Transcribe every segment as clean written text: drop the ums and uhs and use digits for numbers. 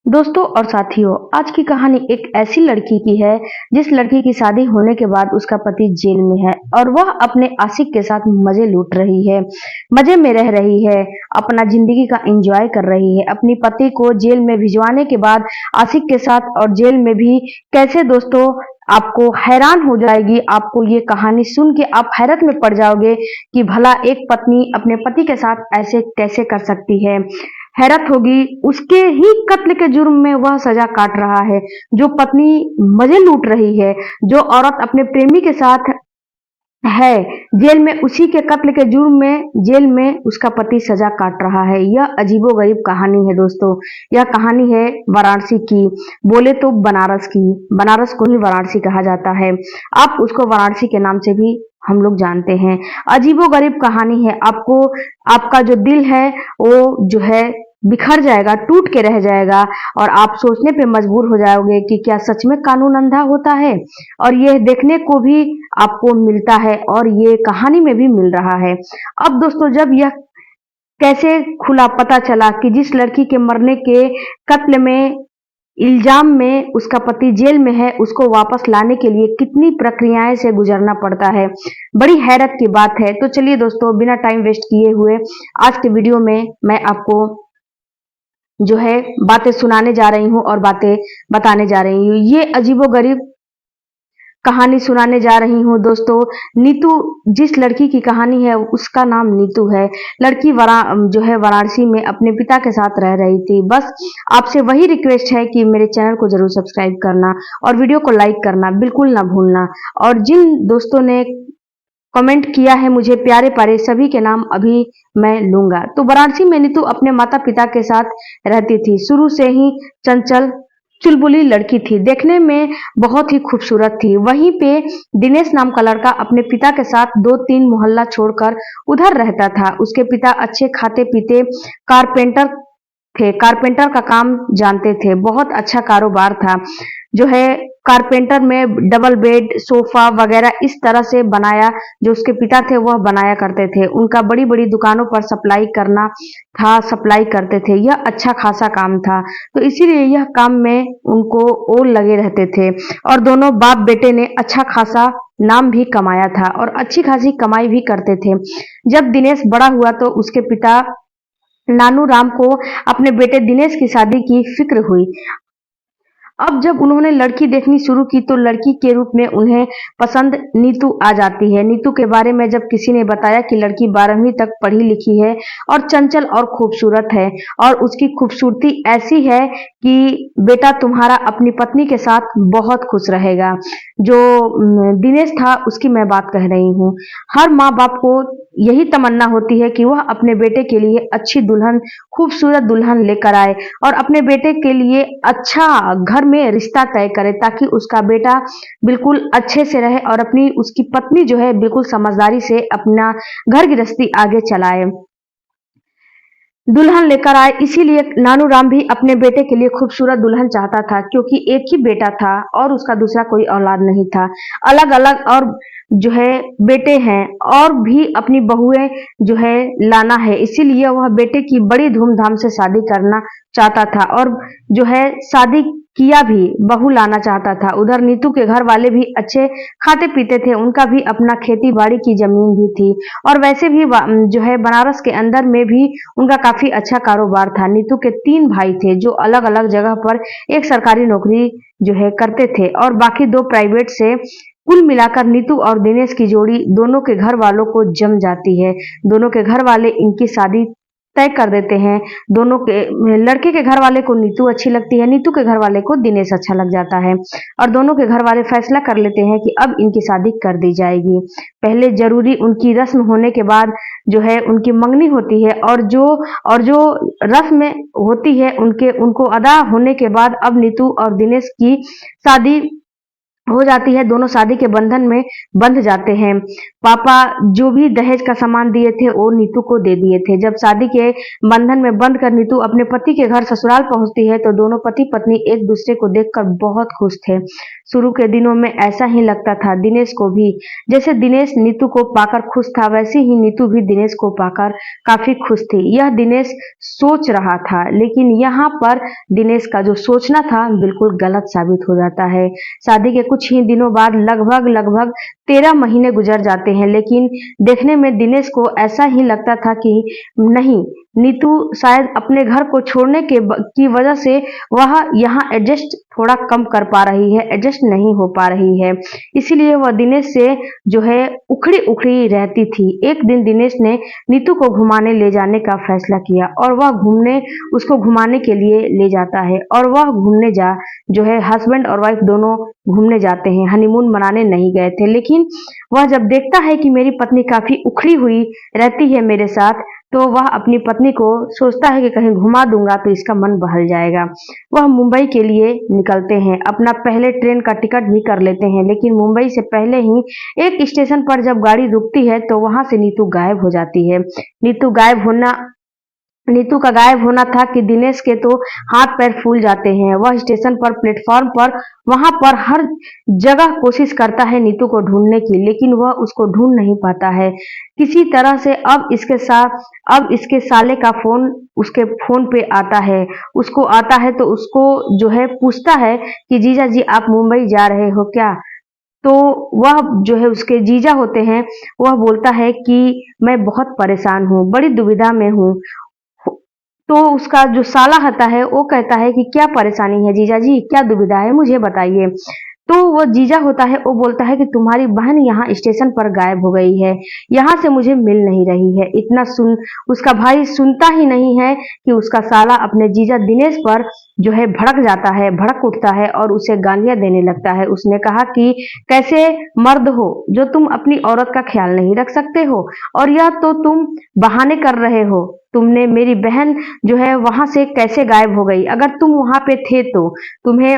दोस्तों और साथियों, आज की कहानी एक ऐसी लड़की की है जिस लड़की की शादी होने के बाद उसका पति जेल में है और वह अपने आशिक के साथ मजे लूट रही है, मजे में रह रही है, अपना जिंदगी का एंजॉय कर रही है। अपनी पति को जेल में भिजवाने के बाद आशिक के साथ और जेल में भी कैसे दोस्तों आपको हैरान हो जाएगी। आपको ये कहानी सुन के आप हैरत में पड़ जाओगे कि भला एक पत्नी अपने पति के साथ ऐसे कैसे कर सकती है। हैरत होगी, उसके ही कत्ल के जुर्म में वह सजा काट रहा है। जो पत्नी मजे लूट रही है, जो औरत अपने प्रेमी के साथ है जेल में, उसी के कत्ल के जुर्म में जेल में उसका पति सजा काट रहा है। यह अजीबोगरीब कहानी है दोस्तों। यह कहानी है वाराणसी की, बोले तो बनारस की। बनारस को ही वाराणसी कहा जाता है, आप उसको वाराणसी के नाम से भी हम लोग जानते हैं। अजीबोगरीब कहानी है। आपको आपका जो दिल है वो जो है बिखर जाएगा, टूट के रह जाएगा और आप सोचने पे मजबूर हो जाओगे कि क्या सच में कानून अंधा होता है। और यह देखने को भी आपको मिलता है और ये कहानी में भी मिल रहा है। अब दोस्तों, जब यह कैसे खुला पता चला कि जिस लड़की के मरने के कत्ल में इल्जाम में उसका पति जेल में है, उसको वापस लाने के लिए कितनी प्रक्रियाएं से गुजरना पड़ता है, बड़ी हैरत की बात है। तो चलिए दोस्तों, बिना टाइम वेस्ट किए हुए आज के वीडियो में मैं आपको जो है बातें सुनाने जा रही हूँ और बातें बताने जा रही हूँ। ये अजीबोगरीब कहानी सुनाने जा रही हूँ दोस्तों। नीतू, जिस लड़की की कहानी है उसका नाम नीतू है। लड़की जो है वाराणसी में अपने पिता के साथ रह रही थी। बस आपसे वही रिक्वेस्ट है कि मेरे चैनल को जरूर सब्सक्राइब करना और वीडियो को लाइक करना बिल्कुल ना भूलना। और जिन दोस्तों ने कमेंट किया है मुझे प्यारे प्यारे, सभी के नाम अभी मैं लूंगा। तो वाराणसी में नीतू अपने माता पिता के साथ रहती थी। शुरू से ही चंचल चुलबुली लड़की थी, देखने में बहुत ही खूबसूरत थी। वहीं पे दिनेश नाम का लड़का अपने पिता के साथ 2-3 मोहल्ला छोड़कर उधर रहता था। उसके पिता अच्छे खाते पीते कारपेंटर थे, कारपेंटर का काम जानते थे, बहुत अच्छा कारोबार था। जो है कारपेंटर में डबल बेड, सोफा वगैरह इस तरह से बनाया, जो उसके पिता थे वह बनाया करते थे। उनका बड़ी बड़ी दुकानों पर सप्लाई करना था, सप्लाई करते थे। यह अच्छा खासा काम था, तो इसीलिए यह काम में उनको और लगे रहते थे। और दोनों बाप बेटे ने अच्छा खासा नाम भी कमाया था और अच्छी खासी कमाई भी करते थे। जब दिनेश बड़ा हुआ तो उसके पिता नानू राम को अपने बेटे दिनेश की शादी की फिक्र हुई। अब जब उन्होंने लड़की देखनी शुरू की तो लड़की के रूप में उन्हें पसंद नीतू आ जाती है। नीतू के बारे में जब किसी ने बताया कि लड़की 12वीं तक पढ़ी लिखी है और चंचल और खूबसूरत है, और उसकी खूबसूरती ऐसी है कि बेटा तुम्हारा अपनी पत्नी के साथ बहुत खुश रहेगा। जो दिनेश था उसकी मैं बात कह रही हूँ। हर माँ बाप को यही तमन्ना होती है कि वह अपने बेटे के लिए अच्छी दुल्हन, खूबसूरत दुल्हन लेकर आए और अपने बेटे के लिए अच्छा घर में रिश्ता तय करे, ताकि उसका बेटा बिल्कुल अच्छे से रहे और अपनी उसकी पत्नी जो है बिल्कुल समझदारी से अपना घर गृहस्थी आगे चलाए, दुल्हन लेकर आए। इसीलिए नानू राम भी अपने बेटे के लिए खूबसूरत दुल्हन चाहता था, क्योंकि एक ही बेटा था और उसका दूसरा कोई औलाद नहीं था। अलग अलग और जो है बेटे हैं और भी अपनी बहुएं जो है लाना है, इसीलिए वह बेटे की बड़ी धूमधाम से शादी करना चाहता था और जो है शादी किया भी, बहू लाना चाहता था। उधर नीतू के घर वाले भी अच्छे खाते पीते थे, उनका भी अपना खेती बाड़ी की जमीन भी थी और वैसे भी जो है बनारस के अंदर में भी उनका काफी अच्छा कारोबार था। नीतू के 3 भाई थे जो अलग अलग जगह पर एक सरकारी नौकरी जो है करते थे और बाकी 2 प्राइवेट से। कुल मिलाकर नीतू और दिनेश की जोड़ी दोनों के घर वालों को जम जाती है। दोनों के घर वाले इनकी शादी तय कर देते हैं। दोनों के लड़के के घर वाले को नीतू अच्छी लगती है, नीतू के घर वाले को दिनेश अच्छा लग जाता है और दोनों के घर वाले फैसला कर लेते हैं कि अब इनकी शादी कर दी जाएगी। पहले जरूरी उनकी रस्म होने के बाद जो है उनकी मंगनी होती है और जो रस्म होती है उनको अदा होने के बाद अब नीतू और दिनेश की शादी हो जाती है, दोनों शादी के बंधन में बंध जाते हैं। पापा जो भी दहेज का सामान दिए थे वो नीतू को दे दिए थे। जब शादी के बंधन में बंध कर नीतू अपने पति के घर ससुराल पहुंचती है तो दोनों पति पत्नी एक दूसरे को देखकर बहुत खुश थे। शुरू के दिनों में ऐसा ही लगता था दिनेश को भी। जैसे दिनेश नीतू को पाकर खुश था वैसे ही नीतू भी दिनेश को पाकर काफी खुश थी। यह दिनेश सोच रहा था, लेकिन यहाँ पर दिनेश का जो सोचना था बिल्कुल गलत साबित हो जाता है। शादी के कुछ ही दिनों बाद लगभग लगभग 13 महीने गुजर जाते हैं, लेकिन देखने में दिनेश को ऐसा ही लगता था कि नहीं, नीतू शायद अपने घर को छोड़ने की वजह से वह यहाँ एडजस्ट थोड़ा कम कर पा रही है, एडजस्ट नहीं हो पा रही है। इसीलिए वह दिनेश से जो है उखड़ी उखड़ी रहती थी। एक दिन दिनेश ने नीतू को घुमाने ले जाने का फैसला किया और वह उसको घुमाने के लिए ले जाता है और वह घूमने जो है हस्बैंड और वाइफ दोनों घूमने जाते हैं। हनीमून मनाने नहीं गए थे, लेकिन वह जब देखता है कि मेरी पत्नी काफी उखड़ी हुई रहती है मेरे साथ, तो वह अपनी पत्नी को सोचता है कि कहीं घुमा दूंगा तो इसका मन बहल जाएगा। वह मुंबई के लिए निकलते हैं, अपना पहले ट्रेन का टिकट भी कर लेते हैं, लेकिन मुंबई से पहले ही एक स्टेशन पर जब गाड़ी रुकती है तो वहां से नीतू गायब हो जाती है। नीतू का गायब होना था कि दिनेश के तो हाथ पैर फूल जाते हैं। वह स्टेशन पर, प्लेटफॉर्म पर, वहां पर हर जगह कोशिश करता है नीतू को ढूंढने की, लेकिन वह उसको ढूंढ नहीं पाता है किसी तरह से। अब इसके साले का फोन उसके फोन पे आता है। उसको आता है तो उसको जो है पूछता है कि जीजा जी आप मुंबई जा रहे हो क्या? तो वह जो है उसके जीजा होते हैं, वह बोलता है कि मैं बहुत परेशान हूँ, बड़ी दुविधा में हूँ। तो उसका जो साला होता है वो कहता है कि क्या परेशानी है जीजा जी, क्या दुविधा है मुझे बताइए। तो वो जीजा होता है वो बोलता है कि तुम्हारी बहन यहाँ स्टेशन पर गायब हो गई है, यहाँ से मुझे मिल नहीं रही है। इतना सुन उसका भाई सुनता ही नहीं है कि उसका साला अपने जीजा दिनेश पर जो है भड़क जाता है, भड़क उठता है और उसे गालियां देने लगता है। उसने कहा कि कैसे मर्द हो जो तुम अपनी औरत का ख्याल नहीं रख सकते हो, और यह तो तुम बहाने कर रहे हो। तुमने मेरी बहन जो है वहां से कैसे गायब हो गई? अगर तुम वहां पे थे तो तुम्हें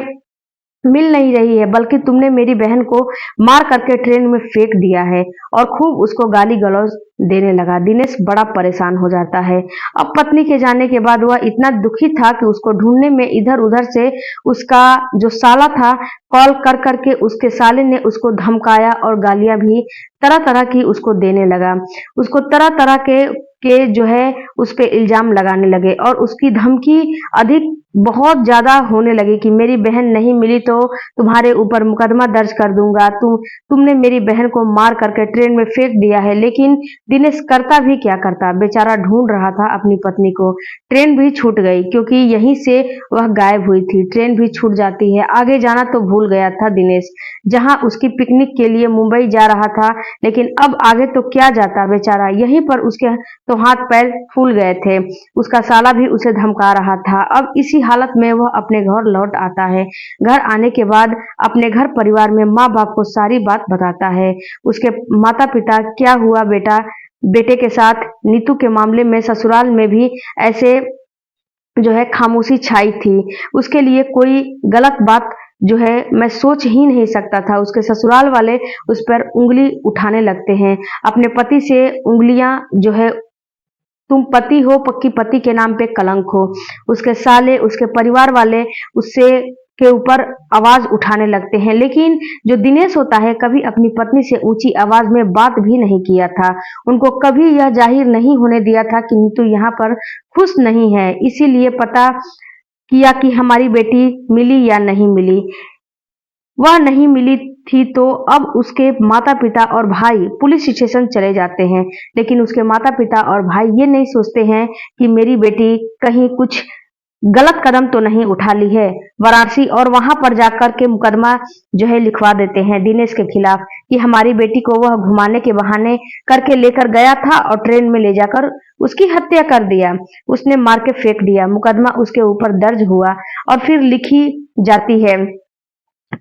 मिल नहीं रही है, बल्कि तुमने मेरी बहन को मार करके ट्रेन में फेंक दिया है। और खूब उसको गाली गलौज देने लगा। दिनेश बड़ा परेशान हो जाता है। अब पत्नी के जाने के बाद वह इतना दुखी था कि उसको ढूंढने में इधर उधर से उसका जो साला था कॉल कर करके उसके साले ने उसको धमकाया और गालियां भी तरह तरह की उसको देने लगा। उसको तरह तरह के जो है उस पे इल्जाम लगाने लगे और उसकी धमकी अधिक बहुत ज्यादा होने लगी कि मेरी बहन नहीं मिली तो तुम्हारे ऊपर मुकदमा दर्ज कर दूंगा, तुमने मेरी बहन को मार करके ट्रेन में फेंक दिया है। लेकिन दिनेश करता भी क्या करता, बेचारा ढूंढ रहा था अपनी पत्नी को। ट्रेन भी छूट गई क्योंकि यहीं से वह गायब हुई थी। ट्रेन भी छूट जाती है, आगे जाना तो भूल गया था दिनेश, जहां उसकी पिकनिक के लिए मुंबई जा रहा था। लेकिन अब आगे तो क्या जाता बेचारा, यहीं पर उसके तो हाथ पैर फूल गए थे। उसका साला भी उसे धमका रहा था। अब इसी हालत में वह अपने घर लौट आता है। घर आने के बाद अपने घर परिवार में माँ बाप को सारी बात बताता है। उसके माता पिता क्या हुआ बेटे के साथ, नीतू के मामले में ससुराल में भी ऐसे जो है खामोशी छाई थी। उसके लिए कोई गलत बात जो है मैं सोच ही नहीं सकता था। उसके ससुराल वाले उस पर उंगली उठाने लगते हैं। अपने पति से उंगलियां जो है, तुम पति हो, पक्की पति के नाम पे कलंक हो। उसके साले, उसके परिवार वाले उससे के ऊपर आवाज उठाने लगते हैं। लेकिन जो दिनेश होता है कभी अपनी पत्नी से ऊंची आवाज में बात भी नहीं किया था। उनको कभी यह जाहिर नहीं होने दिया था कि नीतू यहाँ पर खुश नहीं है। इसीलिए पता किया कि हमारी बेटी मिली या नहीं मिली। वह नहीं मिली थी तो अब उसके माता पिता और भाई पुलिस स्टेशन चले जाते हैं। लेकिन उसके माता पिता और भाई ये नहीं सोचते हैं कि मेरी बेटी कहीं कुछ गलत कदम तो नहीं उठा ली है वाराणसी, और वहां पर जाकर के मुकदमा जो है लिखवा देते हैं दिनेश के खिलाफ कि हमारी बेटी को वह घुमाने के बहाने करके लेकर गया था और ट्रेन में ले जाकर उसकी हत्या कर दिया, उसने मार के फेंक दिया। मुकदमा उसके ऊपर दर्ज हुआ और फिर लिखी जाती है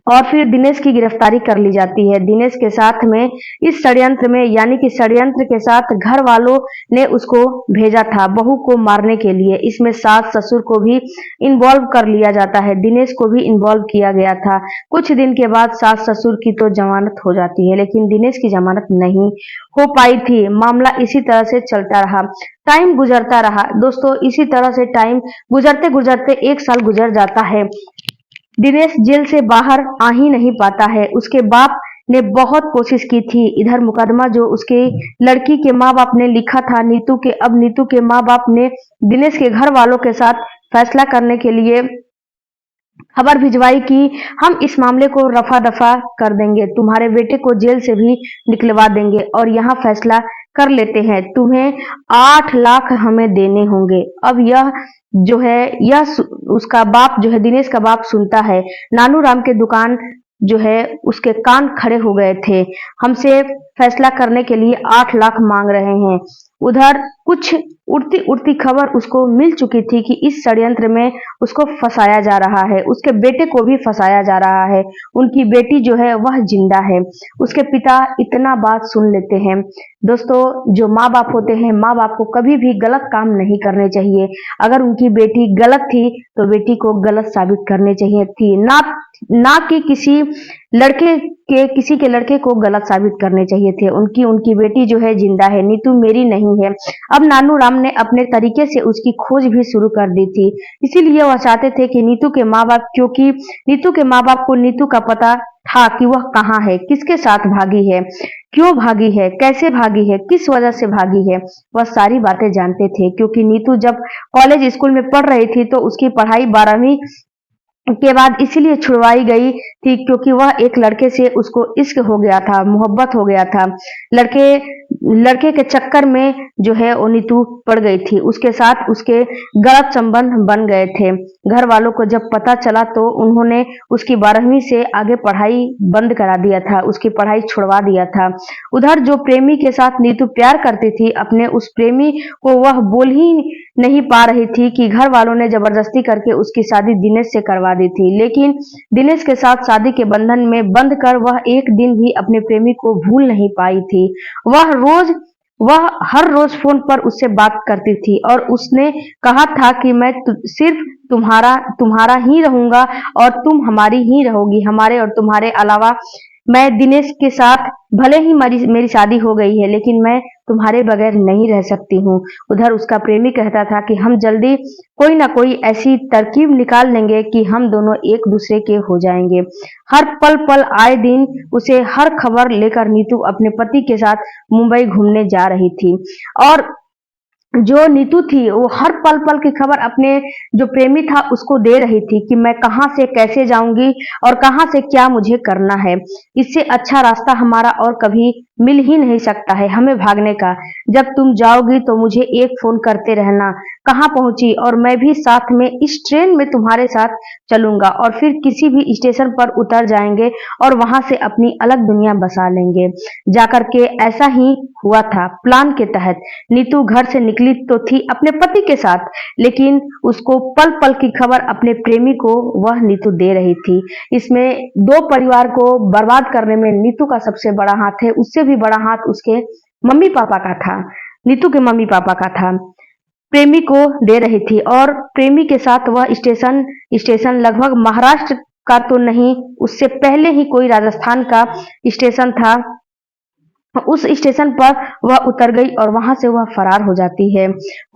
और फिर दिनेश की गिरफ्तारी कर ली जाती है। दिनेश के साथ में इस षड्यंत्र में, यानी कि षड्यंत्र के साथ घर वालों ने उसको भेजा था बहू को मारने के लिए। इसमें सास ससुर को भी इन्वॉल्व कर लिया जाता है, दिनेश को भी इन्वॉल्व किया गया था। कुछ दिन के बाद सास ससुर की तो जमानत हो जाती है, लेकिन दिनेश की जमानत नहीं हो पाई थी। मामला इसी तरह से चलता रहा, टाइम गुजरता रहा दोस्तों। इसी तरह से टाइम गुजरते गुजरते 1 साल गुजर जाता है। दिनेश जेल से बाहर आ ही नहीं पाता है। उसके बाप ने बहुत कोशिश की थी। इधर मुकदमा जो उसके लड़की के माँ बाप ने लिखा था नीतू के, अब नीतू के माँ बाप ने दिनेश के घर वालों के साथ फैसला करने के लिए खबर भिजवाई कि हम इस मामले को रफा दफा कर देंगे, तुम्हारे बेटे को जेल से भी निकलवा देंगे और यहाँ फैसला कर लेते हैं, तुम्हें 8 लाख हमें देने होंगे। अब यह जो है, उसका बाप जो है, दिनेश का बाप सुनता है। नानू राम के दुकान जो है उसके कान खड़े हो गए थे। हमसे फैसला करने के लिए 8 लाख मांग रहे हैं। उधर कुछ उड़ती उड़ती खबर उसको मिल चुकी थी कि इस षड्यंत्र में उसको फंसाया जा रहा है, उसके बेटे को भी फंसाया जा रहा है। उनकी बेटी जो है वह जिंदा है। उसके पिता इतना बात सुन लेते हैं। दोस्तों, जो माँ बाप होते हैं, माँ बाप को कभी भी गलत काम नहीं करने चाहिए। अगर उनकी बेटी गलत थी तो बेटी को गलत साबित करनी चाहिए थी, ना कि किसी के लड़के को गलत साबित करने चाहिए थे। उनकी बेटी जो है जिंदा है, नीतू मेरी नहीं है। अब नानू राम ने अपने तरीके से उसकी खोज भी शुरू कर दी थी। इसीलिए वह चाहते थे कि नीतू के माँ बाप, क्योंकि नीतू के माँ बाप को नीतू का पता था कि वह कहाँ है, किसके साथ भागी है, क्यों भागी है, कैसे भागी है, किस वजह से भागी है, वह सारी बातें जानते थे। क्योंकि नीतू जब कॉलेज स्कूल में पढ़ रही थी तो उसकी पढ़ाई 12वीं के बाद इसीलिए छुड़वाई गई थी क्योंकि वह एक लड़के से उसको इश्क हो गया था, मोहब्बत हो गया था। लड़के के चक्कर में जो है वो नीतू पड़ गई थी। उसके साथ उसके गलत संबंध बन गए थे। घर वालों को जब पता चला तो उन्होंने उसकी 12वीं से आगे पढ़ाई बंद करा दिया था, उसकी पढ़ाई छुड़वा दिया था। उधर जो प्रेमी के साथ नीतू प्यार करती थी, अपने उस प्रेमी को वह बोल ही नहीं पा रही थी कि घर वालों ने जबरदस्ती करके उसकी शादी दिनेश से करवा दी थी। लेकिन दिनेश के साथ शादी के बंधन में बंध कर वह एक दिन भी अपने प्रेमी को भूल नहीं पाई थी। वह हर रोज फोन पर उससे बात करती थी और उसने कहा था कि मैं सिर्फ तुम्हारा ही रहूंगा और तुम हमारी ही रहोगी, हमारे और तुम्हारे अलावा मैं दिनेश के साथ भले ही मेरी शादी हो गई है, लेकिन मैं तुम्हारे बगैर नहीं रह सकती हूँ। उधर उसका प्रेमी कहता था कि हम जल्दी कोई ना कोई ऐसी तरकीब निकाल लेंगे कि हम दोनों एक दूसरे के हो जाएंगे। हर पल पल आए दिन उसे हर खबर लेकर नीतू अपने पति के साथ मुंबई घूमने जा रही थी और जो नीतू थी वो हर पल पल की खबर अपने जो प्रेमी था उसको दे रही थी कि मैं कहाँ से कैसे जाऊंगी और कहाँ से क्या मुझे करना है। इससे अच्छा रास्ता हमारा और कभी मिल ही नहीं सकता है हमें भागने का। जब तुम जाओगी तो मुझे एक फोन करते रहना, कहाँ पहुंची, और मैं भी साथ में इस ट्रेन में तुम्हारे साथ चलूंगा और फिर किसी भी स्टेशन पर उतर जाएंगे और वहां से अपनी अलग दुनिया बसा लेंगे। जाकर के ऐसा ही हुआ था। प्लान के तहत नीतू घर से निकली तो थी अपने पति के साथ, लेकिन उसको पल पल की खबर अपने प्रेमी को वह नीतू दे रही थी। इसमें दो परिवार को बर्बाद करने में नीतू का सबसे बड़ा हाथ है। उससे भी बड़ा हाथ उसके मम्मी पापा का था, नीतू के मम्मी पापा का था। प्रेमी को दे रही थी और प्रेमी के साथ वह स्टेशन स्टेशन लगभग महाराष्ट्र का तो नहीं, उससे पहले ही कोई राजस्थान का स्टेशन था, उस स्टेशन पर वह उतर गई और वहां से वह फरार हो जाती है।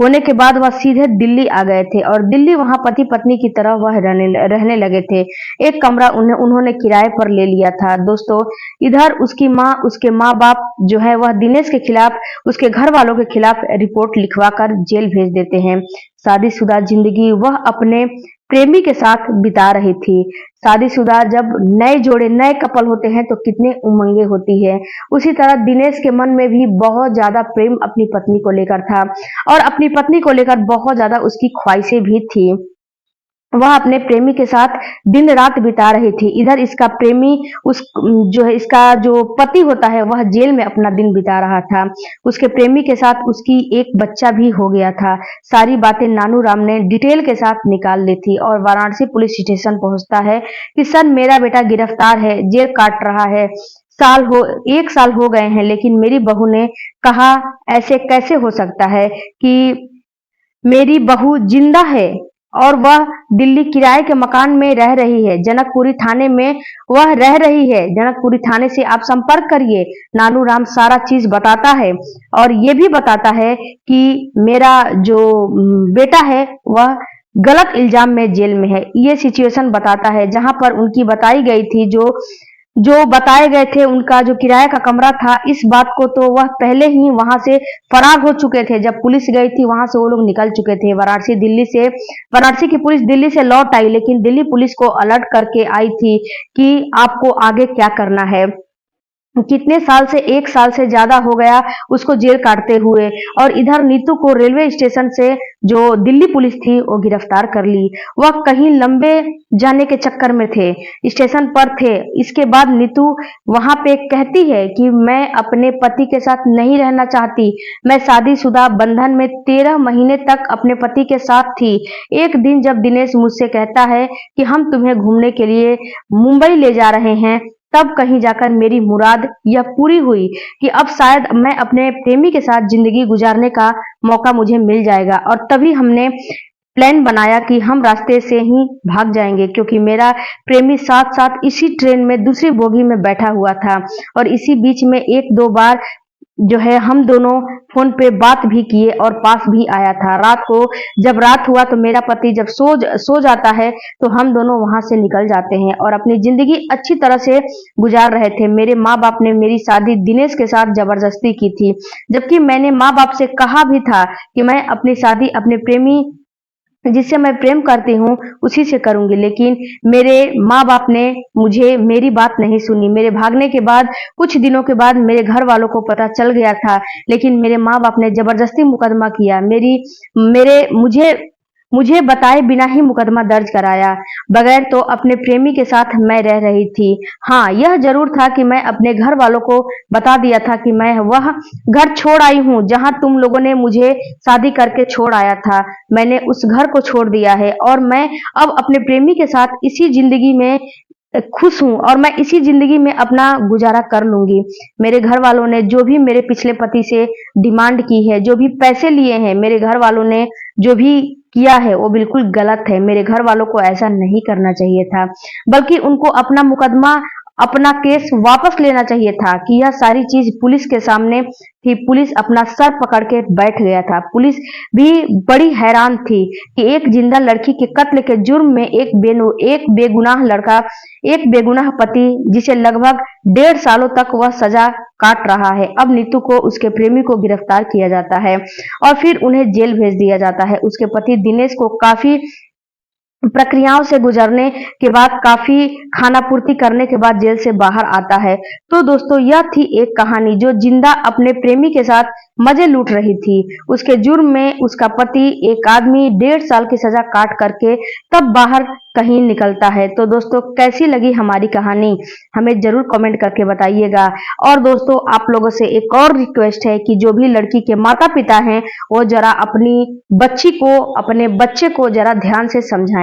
होने के बाद वह सीधे दिल्ली आ गए थे और दिल्ली वहां पति पत्नी की तरह वह रहने लगे थे। एक कमरा उन्होंने किराए पर ले लिया था। दोस्तों, इधर उसके माँ बाप जो है वह दिनेश के खिलाफ, उसके घर वालों के खिलाफ रिपोर्ट लिखवा कर जेल भेज देते हैं। शादीशुदा जिंदगी वह अपने प्रेमी के साथ बिता रही थी। शादीशुदा जब नए कपल होते हैं तो कितने उमंगे होती है। उसी तरह दिनेश के मन में भी बहुत ज्यादा प्रेम अपनी पत्नी को लेकर था और अपनी पत्नी को लेकर बहुत ज्यादा उसकी ख्वाहिशें भी थी। वह अपने प्रेमी के साथ दिन रात बिता रही थी। इधर इसका प्रेमी उस जो है इसका जो पति होता है वह जेल में अपना दिन बिता रहा था। उसके प्रेमी के साथ उसकी एक बच्चा भी हो गया था। सारी बातें नानूराम ने डिटेल के साथ निकाल ली थी और वाराणसी पुलिस स्टेशन पहुंचता है कि सर मेरा बेटा गिरफ्तार है, जेल काट रहा है। 1 साल हो गए हैं, लेकिन मेरी बहू ने कहा ऐसे कैसे हो सकता है कि मेरी बहू जिंदा है और वह दिल्ली किराए के मकान में रह रही है। जनकपुरी थाने में वह रह रही है। जनकपुरी थाने से आप संपर्क करिए। नानूराम सारा चीज बताता है और ये भी बताता है कि मेरा जो बेटा है वह गलत इल्जाम में जेल में है। ये सिचुएशन बताता है जहां पर उनकी बताई गई थी जो बताए गए थे उनका जो किराए का कमरा था। इस बात को तो वह पहले ही वहां से फरार हो चुके थे। जब पुलिस गई थी वहां से वो लोग निकल चुके थे। वाराणसी की पुलिस दिल्ली से लौट आई, लेकिन दिल्ली पुलिस को अलर्ट करके आई थी कि आपको आगे क्या करना है। कितने साल से 1 साल से ज्यादा हो गया उसको जेल काटते हुए, और इधर नीतू को रेलवे स्टेशन से जो दिल्ली पुलिस थी वो गिरफ्तार कर ली। वह कहीं लंबे जाने के चक्कर में थे, स्टेशन पर थे। इसके बाद नीतू वहां पे कहती है कि मैं अपने पति के साथ नहीं रहना चाहती। मैं शादीशुदा बंधन में 13 महीने तक अपने पति के साथ थी। एक दिन जब दिनेश मुझसे कहता है कि हम तुम्हें घूमने के लिए मुंबई ले जा रहे हैं, तब कहीं जाकर मेरी मुराद यह पूरी हुई कि अब शायद मैं अपने प्रेमी के साथ जिंदगी गुजारने का मौका मुझे मिल जाएगा। और तभी हमने प्लान बनाया कि हम रास्ते से ही भाग जाएंगे, क्योंकि मेरा प्रेमी साथ साथ इसी ट्रेन में दूसरी बोगी में बैठा हुआ था और इसी बीच में 1-2 बार जो है हम दोनों फोन पे बात भी किए और पास भी आया था। रात को जब रात हुआ तो मेरा पति जब सो जाता है तो हम दोनों वहां से निकल जाते हैं और अपनी जिंदगी अच्छी तरह से गुजार रहे थे। मेरे माँ बाप ने मेरी शादी दिनेश के साथ जबरदस्ती की थी, जबकि मैंने माँ बाप से कहा भी था कि मैं अपनी शादी अपने प्रेमी जिससे मैं प्रेम करती हूँ उसी से करूंगी, लेकिन मेरे माँ बाप ने मुझे मेरी बात नहीं सुनी। मेरे भागने के बाद कुछ दिनों के बाद मेरे घर वालों को पता चल गया था, लेकिन मेरे माँ बाप ने जबरदस्ती मुकदमा किया। मेरे मुझे बताए बिना ही मुकदमा दर्ज कराया। बगैर तो अपने प्रेमी के साथ मैं रह रही थी। हाँ, यह जरूर था कि मैं अपने घर वालों को बता दिया था कि मैं वह घर छोड़ आई हूँ जहां तुम लोगों ने मुझे शादी करके छोड़ आया था। मैंने उस घर को छोड़ दिया है और मैं अब अपने प्रेमी के साथ इसी जिंदगी में खुश हूँ और मैं इसी जिंदगी में अपना गुजारा कर लूंगी। मेरे घर वालों ने जो भी मेरे पिछले पति से डिमांड की है, जो भी पैसे लिए हैं, मेरे घर वालों ने जो भी किया है वो बिल्कुल गलत है। मेरे घर वालों को ऐसा नहीं करना चाहिए था, बल्कि उनको अपना मुकदमा अपना केस वापस लेना चाहिए था कि यह सारी चीज पुलिस के सामने थी। पुलिस अपना सर पकड़ के बैठ गया था। पुलिस भी बड़ी हैरान थी कि एक जिंदा लड़की के कत्ल के जुर्म में एक बेगुनाह लड़का, एक बेगुनाह पति जिसे लगभग 1.5 सालों तक वह सजा काट रहा है, अब नीतू को उसके प्रेमी को गिरफ्तार किया जाता है और फिर उन्हें जेल भेज दिया जाता है। उसके पति दिनेश को काफी प्रक्रियाओं से गुजरने के बाद, काफी खाना पूर्ति करने के बाद जेल से बाहर आता है। तो दोस्तों, यह थी एक कहानी जो जिंदा अपने प्रेमी के साथ मजे लूट रही थी। उसके जुर्म में उसका पति, एक आदमी 1.5 साल की सजा काट करके तब बाहर कहीं निकलता है। तो दोस्तों, कैसी लगी हमारी कहानी हमें जरूर कमेंट करके बताइएगा। और दोस्तों, आप लोगों से एक और रिक्वेस्ट है कि जो भी लड़की के माता पिता हैं वो जरा अपनी बच्ची को, अपने बच्चे को जरा ध्यान से समझाएं।